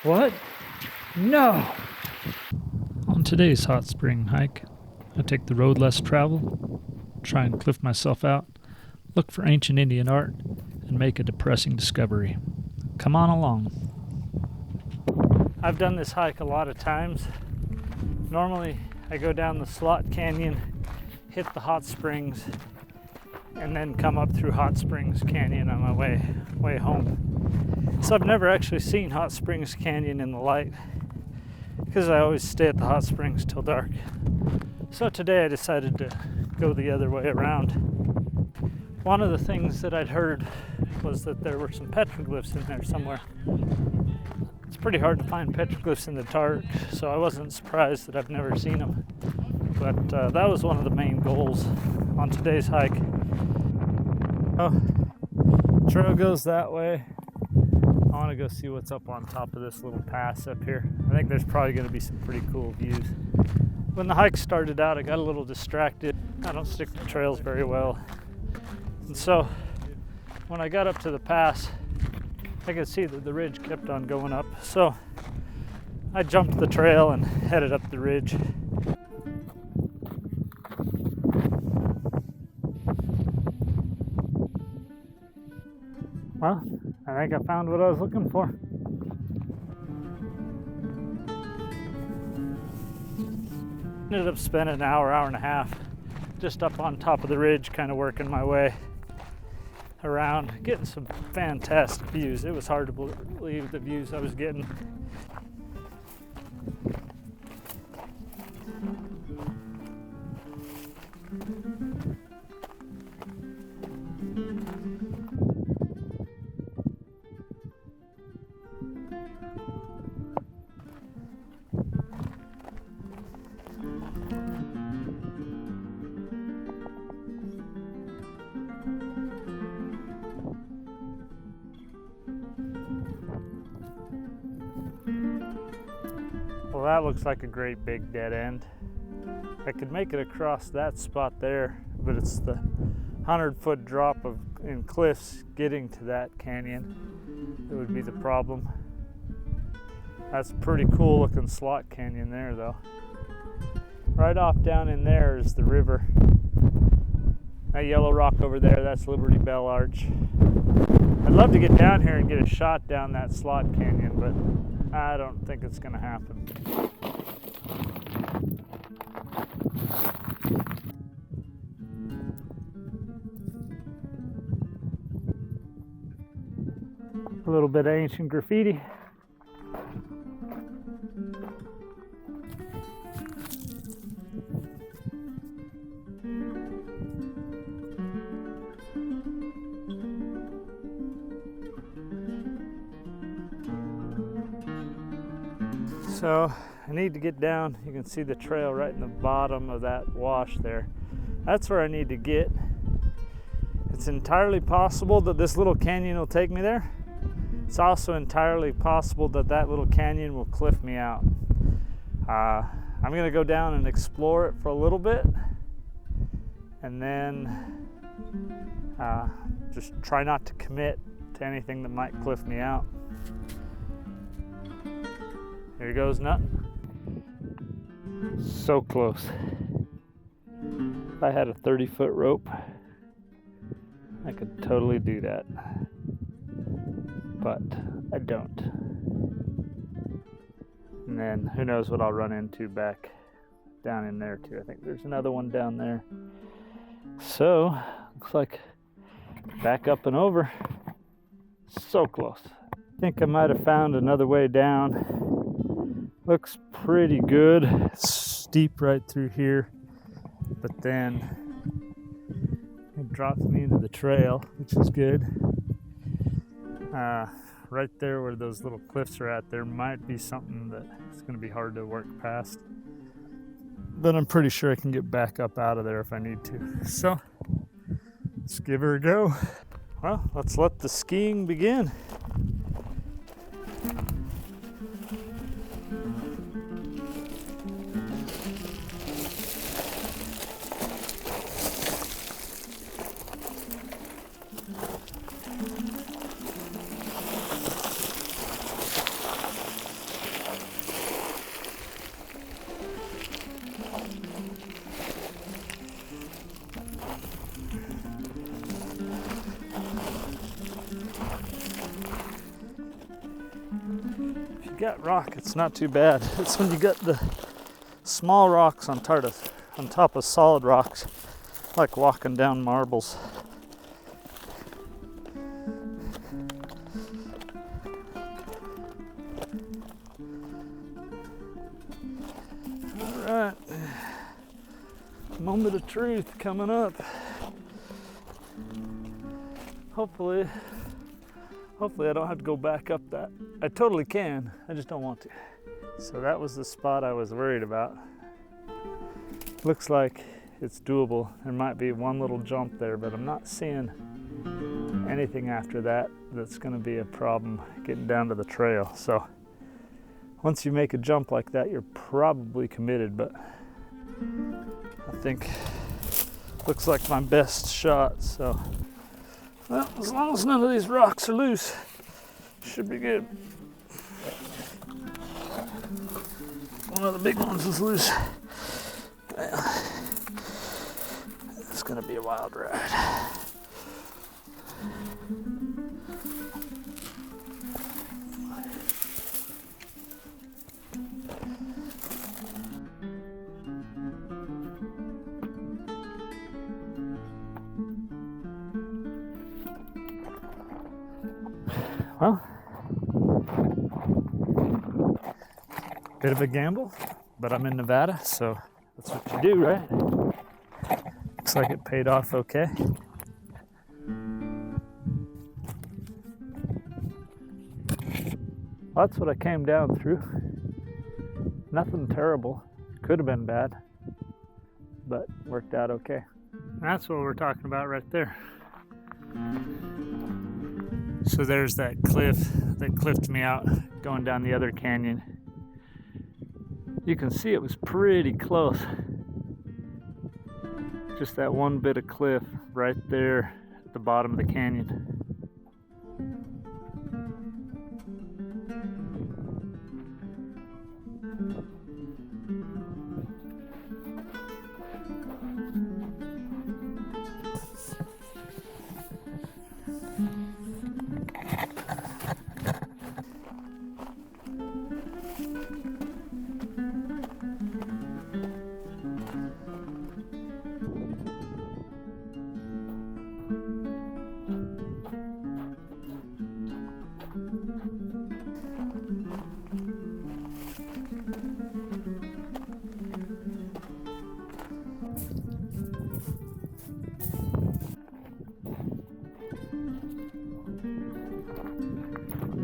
What? No! On today's hot spring hike, I take the road less traveled, try and cliff myself out, look for ancient Indian art, and make a depressing discovery. Come on along. I've done this hike a lot of times. Normally, I go down the Slot Canyon, hit the hot springs, and then come up through Hot Springs Canyon on my way home. So I've never actually seen Hot Springs Canyon in the light because I always stay at the hot springs till dark. So today I decided to go the other way around. One of the things that I'd heard was that there were some petroglyphs in there somewhere. It's pretty hard to find petroglyphs in the dark, so I wasn't surprised that I've never seen them. But that was one of the main goals on today's hike. Oh, trail goes that way. I want to go see what's up on top of this little pass up here. I think there's probably going to be some pretty cool views. When the hike started out, I got a little distracted. I don't stick to trails very well. And so when I got up to the pass, I could see that the ridge kept on going up. So I jumped the trail and headed up the ridge. Well, I think I found what I was looking for. Ended up spending an hour and a half just up on top of the ridge, kind of working my way around, getting some fantastic views. It was hard to believe the views I was getting. Well, that looks like a great big dead end. I could make it across that spot there, but it's the 100-foot drop in cliffs getting to that canyon that would be the problem. That's a pretty cool looking slot canyon there though. Right off down in there is the river. That yellow rock over there, that's Liberty Bell Arch. I'd love to get down here and get a shot down that slot canyon, but I don't think it's gonna happen. A little bit of ancient graffiti. So I need to get down. You can see the trail right in the bottom of that wash there. That's where I need to get. It's entirely possible that this little canyon will take me there. It's also entirely possible that that little canyon will cliff me out. I'm gonna go down and explore it for a little bit and then just try not to commit to anything that might cliff me out. Here goes nothing. So close. If I had a 30-foot rope, I could totally do that. But I don't. And then who knows what I'll run into back down in there too. I think there's another one down there. So, looks like back up and over. So close. I think I might have found another way down. Looks pretty good. It's steep right through here, but then it drops me into the trail, which is good. Right there where those little cliffs are at, there might be something that's going to be hard to work past, but I'm pretty sure I can get back up out of there if I need to. So let's give her a go. Well, let's let the skiing begin. you got rock, it's not too bad. It's when you got the small rocks on top of solid rocks, like walking down marbles. All right, moment of truth coming up. Hopefully I don't have to go back up that. I totally can, I just don't want to. So that was the spot I was worried about. Looks like it's doable. There might be one little jump there, but I'm not seeing anything after that that's gonna be a problem getting down to the trail. So once you make a jump like that, you're probably committed, but I think looks like my best shot. So, well, as long as none of these rocks are loose, should be good. One of the big ones is loose. Well, it's gonna be a wild ride. Well, bit of a gamble, but I'm in Nevada, so that's what you do, right? Looks like it paid off okay. Well, that's what I came down through. Nothing terrible. Could have been bad, but worked out okay. That's what we're talking about right there. So there's that cliff that cliffed me out going down the other canyon. You can see it was pretty close. Just that one bit of cliff right there at the bottom of the canyon.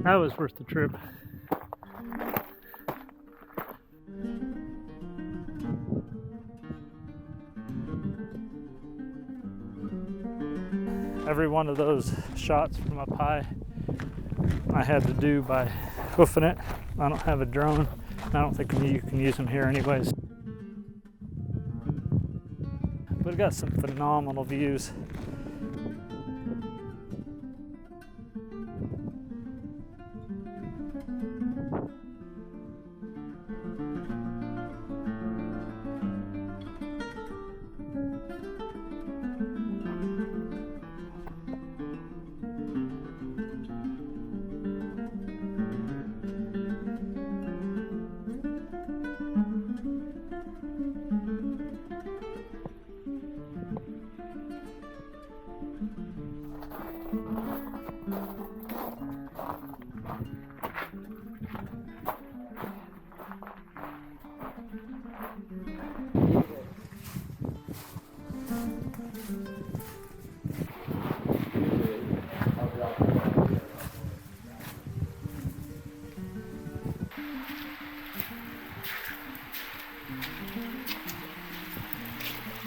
That was worth the trip. Every one of those shots from up high I had to do by hoofing it. I don't have a drone. I don't think you can use them here anyways. But it got some phenomenal views.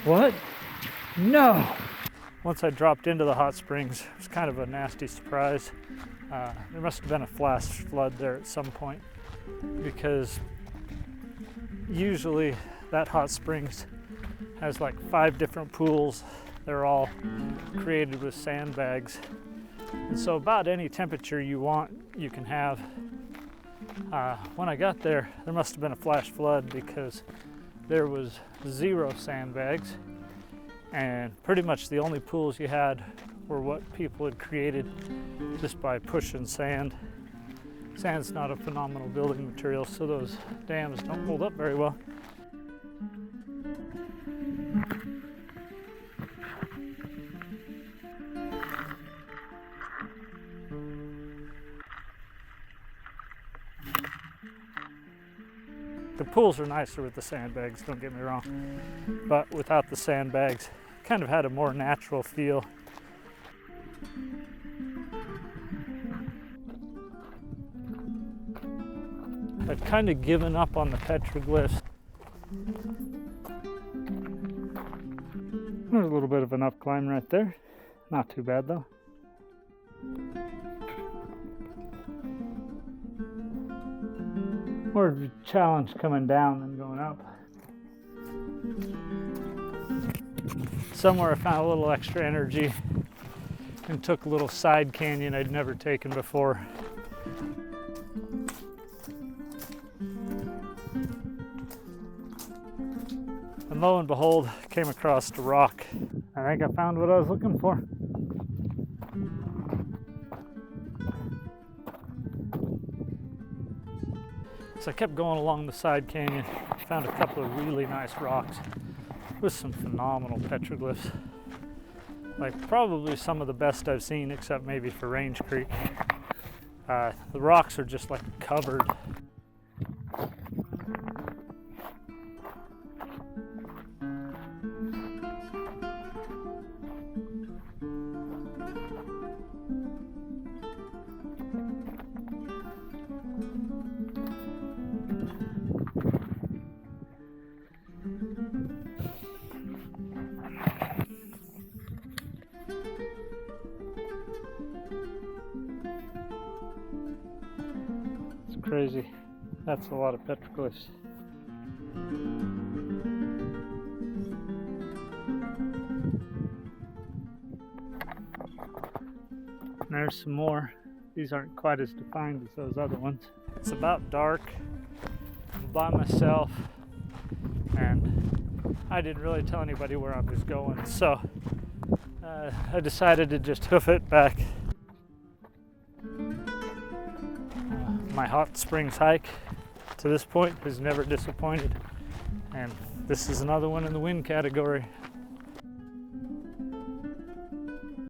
What? No! Once I dropped into the hot springs, it was kind of a nasty surprise. There must have been a flash flood there at some point, because usually that hot springs has like 5 different pools. They're all created with sandbags. And so about any temperature you want, you can have. When I got there, there must have been a flash flood because there was 0 sandbags, and pretty much the only pools you had were what people had created just by pushing sand Sand's not a phenomenal building material, so those dams don't hold up very well. The pools are nicer with the sandbags, don't get me wrong, but without the sandbags, kind of had a more natural feel. I've kind of given up on the petroglyphs. There's a little bit of an up climb right there. Not too bad though. More of a challenge coming down than going up. Somewhere I found a little extra energy and took a little side canyon I'd never taken before. And lo and behold, came across a rock. I think I found what I was looking for. So I kept going along the side canyon, found a couple of really nice rocks with some phenomenal petroglyphs. Like probably some of the best I've seen, except maybe for Range Creek. The rocks are just like covered. Crazy. That's a lot of petroglyphs. And there's some more. These aren't quite as defined as those other ones. It's about dark. I'm by myself, and I didn't really tell anybody where I was going, so I decided to just hoof it back. My hot springs hike to this point has never disappointed, and this is another one in the win category.